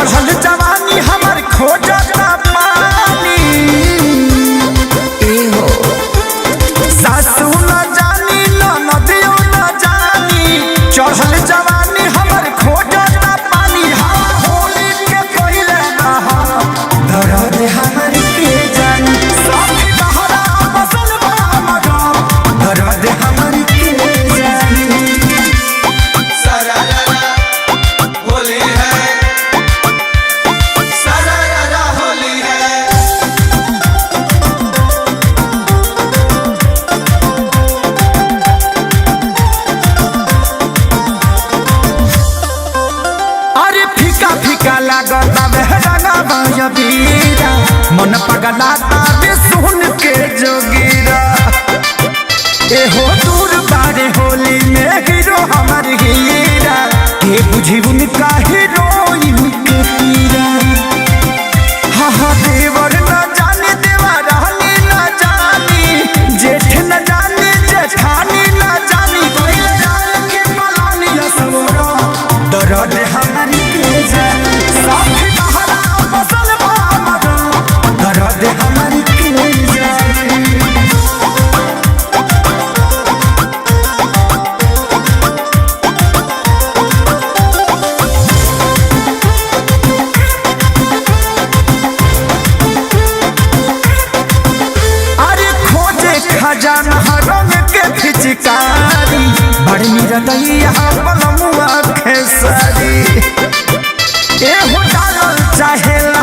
चढ़ल जवानी हमर खोजता पानी एहो सासू न जानी नदियो न जानी चढ़ल जवानी हमर खोजता पानी होली के पहिले दर्द हमर के जानी साथी बहरा बसल बा मगा दर्द हमर के जानी मन पगलाता बे सुन के जोगिरा एहो दूर बारे होली में हीरो हमर हीरा के बुझी उनका हीरोइन के पीरा हा देवर न जाने देवा रहनी न जानी जेठ न जाने जेठानी न जानी कोई जान के पलानी असवरा दर्द हमर के जानी साथी बहरा बसल बा मगा दर्द हमर के जानी खजाना रंग के फिचकारी बड़नी रदैया पलमुआ खेसारी एहो डालल चाहेला